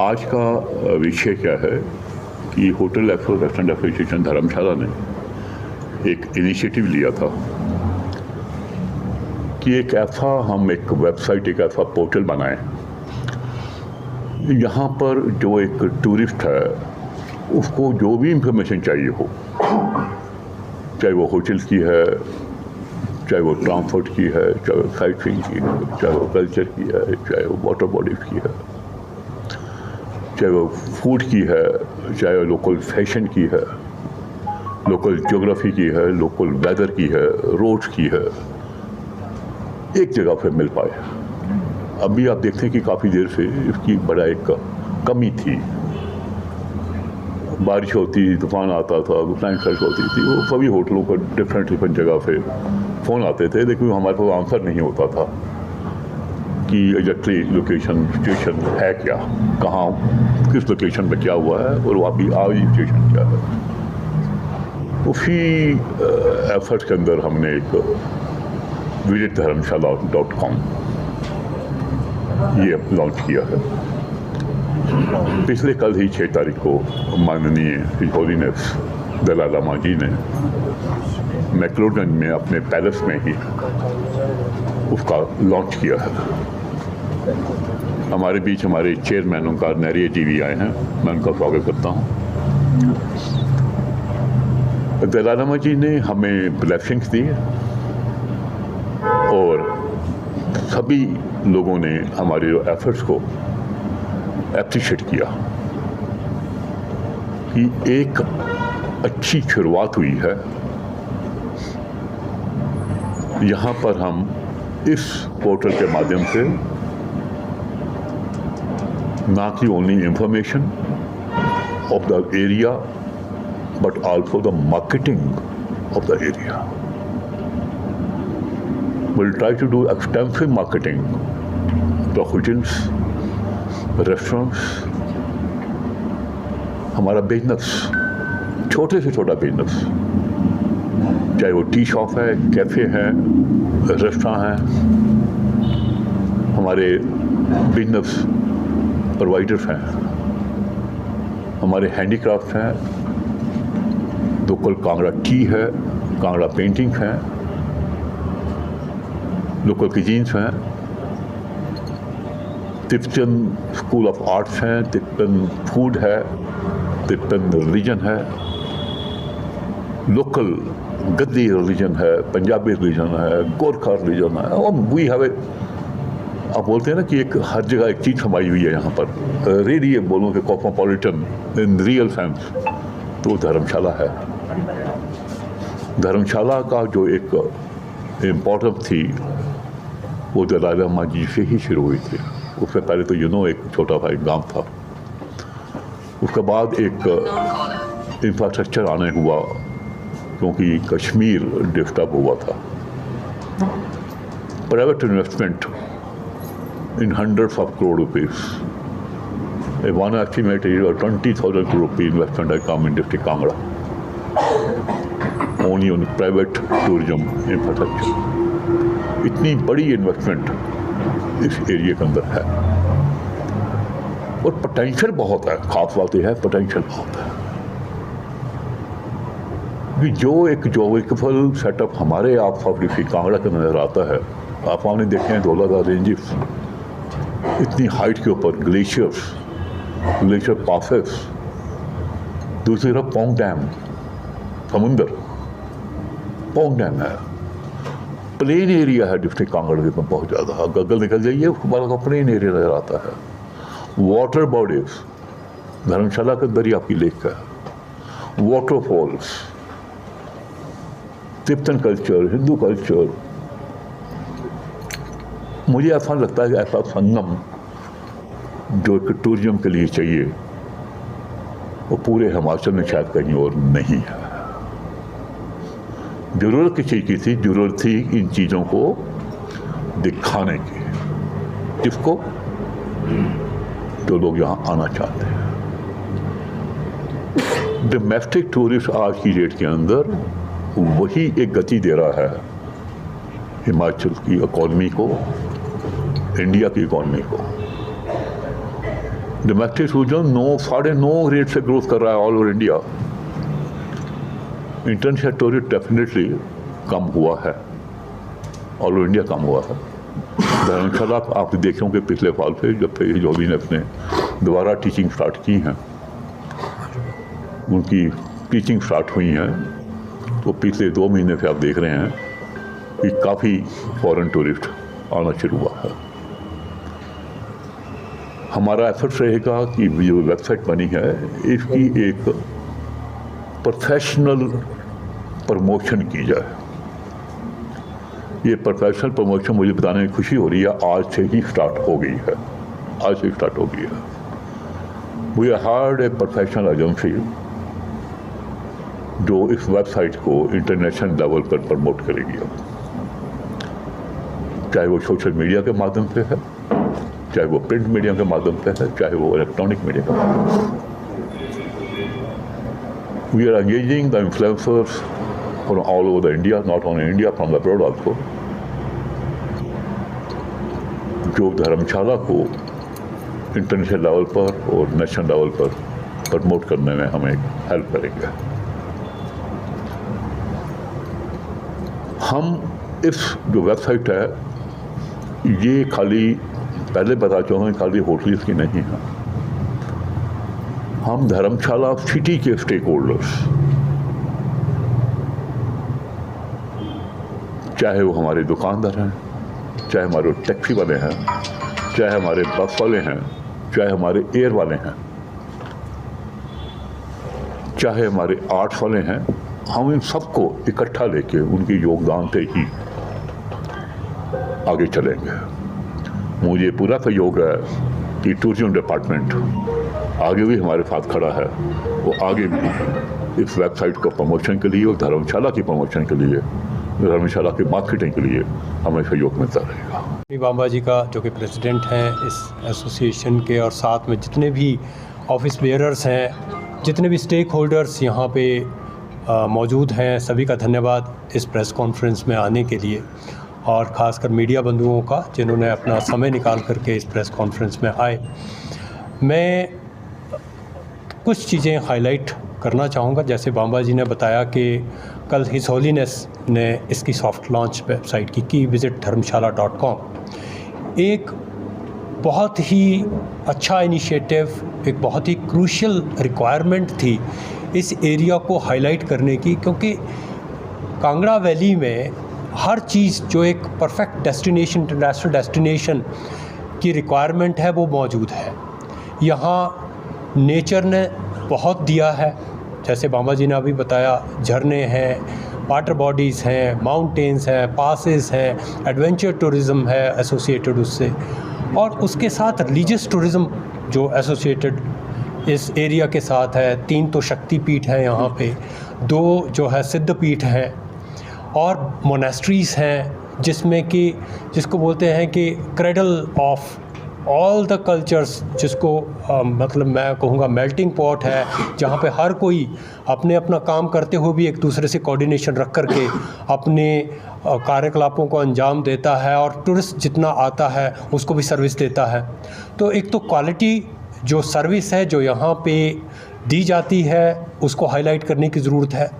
आज का विषय क्या है कि होटल रेस्टोरेंट एसोसिएशन धर्मशाला ने एक इनिशिएटिव लिया था कि एक वेबसाइट, एक ऐसा पोर्टल बनाएं यहाँ पर जो एक टूरिस्ट है उसको जो भी इंफॉर्मेशन चाहिए हो, चाहे वो होटल की है, चाहे वो ट्रांसपोर्ट की है, चाहे वो साइट सीइंग की है, चाहे वो कल्चर की है, चाहे वो वाटर बॉडीज की है, चाहे वो फूड की है, चाहे वो लोकल फैशन की है, लोकल ज्योग्राफी की है, लोकल वेदर की है, रोड्स की है, एक जगह पे मिल पाए। अभी आप देखते हैं कि काफ़ी देर से इसकी बड़ा एक कमी थी। बारिश होती, तूफान आता था, क्लाइंट सर्च होती थी, वो सभी होटलों पर डिफरेंट जगह पे फ़ोन आते थे, लेकिन हमारे पास आंसर नहीं होता था कि एग्जैक्टली लोकेशन स्टेशन है क्या, कहाँ किस लोकेशन में क्या हुआ है और वहाँ भी आज स्टेशन क्या है। उसी एफर्ट के अंदर हमने एक visitdharamshala.com ये लॉन्च किया है। पिछले कल ही 6 तारीख को माननीय हिज होलीनेस दलाई लामा जी ने मैक्लोडगंज में अपने पैलेस में ही उसका लॉन्च किया है। हमारे बीच हमारे चेयरमैन ओंकार नरिया जी भी आए हैं, मैं उनका स्वागत करता हूँ। दलाई लामा जी ने हमें ब्लेसिंग्स दी और सभी लोगों ने हमारे एफर्ट्स को एप्रिशिएट किया कि एक अच्छी शुरुआत हुई है। यहाँ पर हम इस पोर्टल के माध्यम से ना कि only information of the area but also the marketing of the area. We'll try to do extensive marketing to hotels, restaurants, हमारा बिजनेस, छोटे से छोटा बिजनेस, चाहे वो टी शॉप है, कैफ़े है, रेस्टोरेंट है, हमारे बिजनेस प्रोवाइडर्स हैं, हमारे हैंडीक्राफ्ट हैं, लोकल कांगड़ा टी है, कांगड़ा पेंटिंग है, लोकल किजीन्स हैं, तिब्बतन स्कूल ऑफ आर्ट्स हैं, तिब्बतन फूड है, तिब्बतन रिलीजन है, लोकल गद्दी रिलीजन है, पंजाबी रिलीजन है, गोरखा रिलीजन है, और वी हैव आप बोलते हैं ना कि एक हर जगह एक चीज़ समाई हुई है यहाँ पर। रियली बोलूँ कि कॉस्मोपॉलिटन इन रियल सेंस तो धर्मशाला है। धर्मशाला का जो एक इम्पोर्टेंस थी वो दलाई लामा जी से ही शुरू हुई थी। उससे पहले तो एक छोटा सा एक गाँव था, उसके बाद एक इंफ्रास्ट्रक्चर आने हुआ क्योंकि कश्मीर डिस्टर्ब हुआ था। Private investment in hundreds of crore rupees. One estimate is 20,000 crore rupee investment has come in district Kangra only on private tourism infrastructure. इतनी बड़ी इन्वेस्टमेंट इस एरिया के अंदर है और पोटेंशियल बहुत है। खास बात यह है पोटेंशियल बहुत है कि जो एक ज्योग्राफिकल सेटअप हमारे आप कांगड़ा के नजर आता है। आप हमने देखे हैं धौलाधार रेंजेस, इतनी हाइट के ऊपर ग्लेशियर पासेस, दूसरी तरफ पोंग डैम, समुंदर पोंग डैम है, प्लेन एरिया है डिस्ट्रिक्ट कांगड़ा में बहुत ज़्यादा। गगल निकल जाइए उसके बाद का प्लेन एरिया नजर आता है। वाटर बॉडीज, धर्मशाला के अंदर ही आपकी लेक है, waterfalls, Tibetan culture, Hindu culture. मुझे ऐसा लगता है कि ऐसा संगम जो एक टूरिज्म के लिए चाहिए वो पूरे हिमाचल में शायद कहीं और नहीं है। जरूरत किस चीज़ की थी? जरूरत थी इन चीज़ों को दिखाने की, जिसको जो लोग यहाँ आना चाहते हैं। डोमेस्टिक टूरिस्ट आज की डेट के अंदर वही एक गति दे रहा है हिमाचल की इकॉनमी को, इंडिया की इकॉनमी को। डोमेस्टिक टूरिज्म 9.5 रेट से ग्रोथ कर रहा है all over India. International tourism definitely come हुआ है, ऑल ओवर इंडिया कम हुआ है। धर्मशाला आप देख रहे होंगे पिछले साल से जब से जो भी ने अपने दोबारा टीचिंग स्टार्ट की हैं, उनकी टीचिंग स्टार्ट हुई हैं, तो पिछले 2 महीने से आप देख रहे हैं कि काफ़ी फॉरेन टूरिस्ट आना शुरू हुआ है। हमारा एफर्ट रहेगा कि जो वेबसाइट बनी है इसकी एक प्रोफेशनल प्रमोशन की जाए। ये प्रोफेशनल प्रमोशन मुझे बताने में खुशी हो रही है, आज से ही स्टार्ट हो गई है, आज से स्टार्ट हो गई है। We hired a professional agency जो इस वेबसाइट को इंटरनेशनल लेवल पर प्रमोट करेगी। चाहे वो सोशल मीडिया के माध्यम से है, चाहे वो प्रिंट मीडिया के माध्यम से है, चाहे वो इलेक्ट्रॉनिक मीडिया के माध्यम से। We are engaging the influencers from all over the India, not only India, from the abroad also, जो धर्मशाला को इंटरनेशनल लेवल पर और नेशनल लेवल पर प्रमोट करने में हमें हेल्प करेंगे। हम इस जो वेबसाइट है ये खाली पहले बता चुका हूँ, खाली होटल्स की नहीं है। हम धर्मशाला सिटी के स्टेक होल्डर्स, चाहे वो हमारे दुकानदार हैं, चाहे हमारे टैक्सी वाले हैं, चाहे हमारे बस वाले हैं, चाहे हमारे एयर वाले हैं, चाहे हमारे आर्ट्स वाले हैं, हम इन सबको इकट्ठा लेके उनके योगदान से ही आगे चलेंगे। मुझे पूरा सहयोग है कि टूरिज्म डिपार्टमेंट आगे भी हमारे साथ खड़ा है, वो आगे भी इस वेबसाइट को प्रमोशन के लिए और धर्मशाला की प्रमोशन के लिए, धर्मशाला की मार्केटिंग के लिए हमें सहयोग मिलता रहेगा। बांबा जी का जो कि प्रेसिडेंट हैं इस एसोसिएशन के, और साथ में जितने भी ऑफिस बेयरर्स हैं, जितने भी स्टेक होल्डर्स यहाँ पे मौजूद हैं, सभी का धन्यवाद इस प्रेस कॉन्फ्रेंस में आने के लिए, और ख़ासकर मीडिया बंधुओं का जिन्होंने अपना समय निकाल करके इस प्रेस कॉन्फ्रेंस में आए। मैं कुछ चीज़ें हाईलाइट करना चाहूँगा। जैसे बांबा जी ने बताया कि कल हिज होलीनेस ने इसकी सॉफ्ट लॉन्च वेबसाइट की visitdharmshala.com। एक बहुत ही अच्छा इनिशिएटिव, एक बहुत ही क्रूशियल रिक्वायरमेंट थी इस एरिया को हाईलाइट करने की, क्योंकि कांगड़ा वैली में हर चीज़ जो एक परफेक्ट डेस्टिनेशन, इंटरनेशनल डेस्टिनेशन की रिक्वायरमेंट है वो मौजूद है। यहाँ नेचर ने बहुत दिया है, जैसे बाबा जी ने अभी बताया, झरने हैं, वाटर बॉडीज़ हैं, माउंटेन्स हैं, पासेस हैं, एडवेंचर टूरिज़्म है एसोसिएटेड उससे, और उसके साथ रिलीजियस टूरिज़्म जो एसोसिएटेड इस एरिया के साथ है। 3 तो शक्तिपीठ हैं यहाँ पे, 2 जो है सिद्धपीठ हैं, और मोनेस्ट्रीज़ हैं जिसमें कि जिसको बोलते हैं कि cradle of all the cultures, जिसको मतलब मैं कहूँगा मेल्टिंग पॉट है, जहाँ पे हर कोई अपने अपना काम करते हुए भी एक दूसरे से कोऑर्डिनेशन रख कर के अपने कार्यकलापों को अंजाम देता है, और टूरिस्ट जितना आता है उसको भी सर्विस देता है। तो एक तो क्वालिटी जो सर्विस है जो यहाँ पे दी जाती है उसको हाईलाइट करने की ज़रूरत है।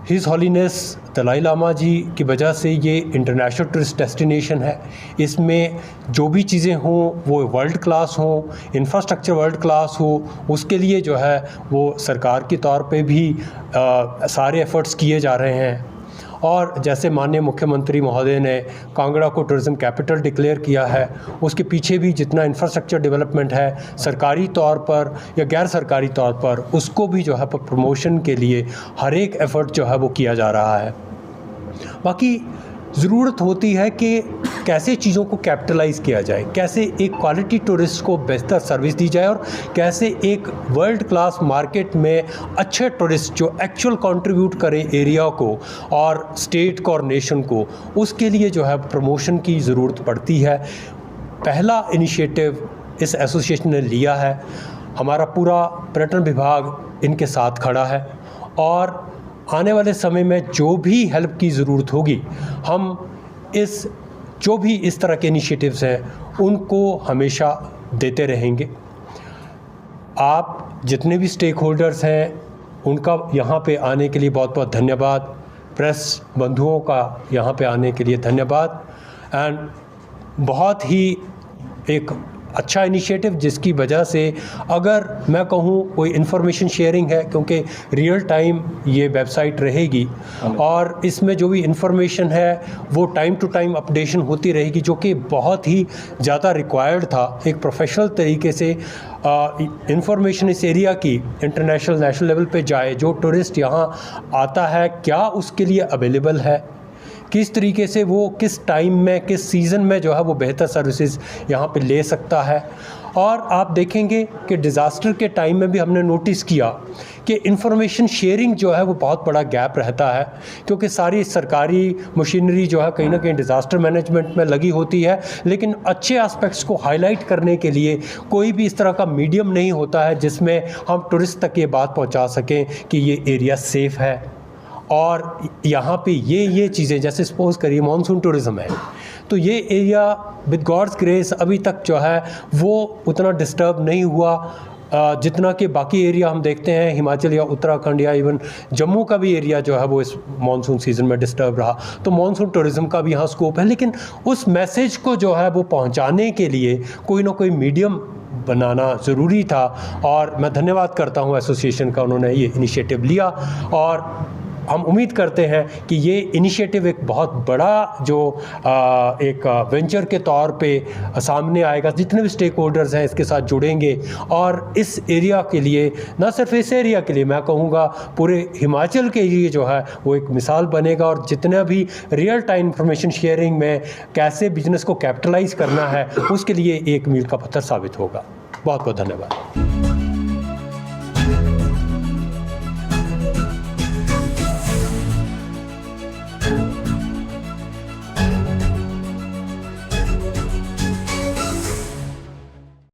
हिज हॉलीनेस दलाई लामा जी की वजह से ये इंटरनेशनल टूरिस्ट डेस्टिनेशन है। इसमें जो भी चीज़ें हों वो वर्ल्ड क्लास हों, इंफ्रास्ट्रक्चर वर्ल्ड क्लास हो, उसके लिए जो है वो सरकार के तौर पे भी सारे एफ़र्ट्स किए जा रहे हैं। और जैसे माननीय मुख्यमंत्री महोदय ने कांगड़ा को टूरिज़्म कैपिटल डिक्लेयर किया है, उसके पीछे भी जितना इंफ्रास्ट्रक्चर डेवलपमेंट है सरकारी तौर पर या गैर सरकारी तौर पर, उसको भी जो है प्रमोशन के लिए हर एक एफ़र्ट जो है वो किया जा रहा है। बाकी ज़रूरत होती है कि कैसे चीज़ों को कैपिटलाइज़ किया जाए, कैसे एक क्वालिटी टूरिस्ट को बेहतर सर्विस दी जाए, और कैसे एक वर्ल्ड क्लास मार्केट में अच्छे टूरिस्ट जो एक्चुअल कंट्रीब्यूट करें एरिया को और स्टेट को और नेशन को, उसके लिए जो है प्रमोशन की ज़रूरत पड़ती है। पहला इनिशिएटिव इस एसोसिएशन ने लिया है। हमारा पूरा पर्यटन विभाग इनके साथ खड़ा है, और आने वाले समय में जो भी हेल्प की ज़रूरत होगी, हम जो भी इस तरह के इनिशिएटिव्स हैं उनको हमेशा देते रहेंगे। आप जितने भी स्टेक होल्डर्स हैं उनका यहाँ पे आने के लिए बहुत बहुत धन्यवाद। प्रेस बंधुओं का यहाँ पे आने के लिए धन्यवाद। एंड बहुत ही एक अच्छा इनिशिएटिव जिसकी वजह से अगर मैं कहूँ कोई इन्फॉर्मेशन शेयरिंग है, क्योंकि रियल टाइम ये वेबसाइट रहेगी और इसमें जो भी इन्फॉर्मेशन है वो टाइम टू टाइम अपडेशन होती रहेगी, जो कि बहुत ही ज़्यादा रिक्वायर्ड था। एक प्रोफेशनल तरीके से इन्फॉर्मेशन इस एरिया की इंटरनेशनल नेशनल लेवल पे जाए, जो टूरिस्ट यहाँ आता है क्या उसके लिए अवेलेबल है, किस तरीके से वो किस टाइम में किस सीज़न में जो है वो बेहतर सर्विसेज यहाँ पे ले सकता है। और आप देखेंगे कि डिज़ास्टर के टाइम में भी हमने नोटिस किया कि इंफॉर्मेशन शेयरिंग जो है वो बहुत बड़ा गैप रहता है, क्योंकि सारी सरकारी मशीनरी जो है कहीं ना कहीं डिज़ास्टर मैनेजमेंट में लगी होती है, लेकिन अच्छे एस्पेक्ट्स को हाईलाइट करने के लिए कोई भी इस तरह का मीडियम नहीं होता है जिसमें हम टूरिस्ट तक ये बात पहुँचा सकें कि ये एरिया सेफ़ है और यहाँ पे ये चीज़ें, जैसे सपोज़ करिए मानसून टूरिज़म है तो ये एरिया विद गॉड्स ग्रेस अभी तक जो है वो उतना डिस्टर्ब नहीं हुआ जितना कि बाकी एरिया हम देखते हैं, हिमाचल या उत्तराखंड या इवन जम्मू का भी एरिया जो है वो इस मानसून सीज़न में डिस्टर्ब रहा। तो मानसून टूरिज़म का भी यहाँ स्कोप है, लेकिन उस मैसेज को जो है वो पहुँचाने के लिए कोई ना कोई मीडियम बनाना ज़रूरी था। और मैं धन्यवाद करता हूँ एसोसिएशन का, उन्होंने ये इनिशिएटिव लिया और हम उम्मीद करते हैं कि ये इनिशिएटिव एक बहुत बड़ा जो एक वेंचर के तौर पे सामने आएगा। जितने भी स्टेक होल्डर्स हैं इसके साथ जुड़ेंगे और इस एरिया के लिए, ना सिर्फ इस एरिया के लिए, मैं कहूँगा पूरे हिमाचल के लिए जो है वो एक मिसाल बनेगा। और जितना भी रियल टाइम इंफॉर्मेशन शेयरिंग में कैसे बिजनेस को कैपिटलाइज करना है उसके लिए एक मील का पत्थर साबित होगा। बहुत बहुत धन्यवाद।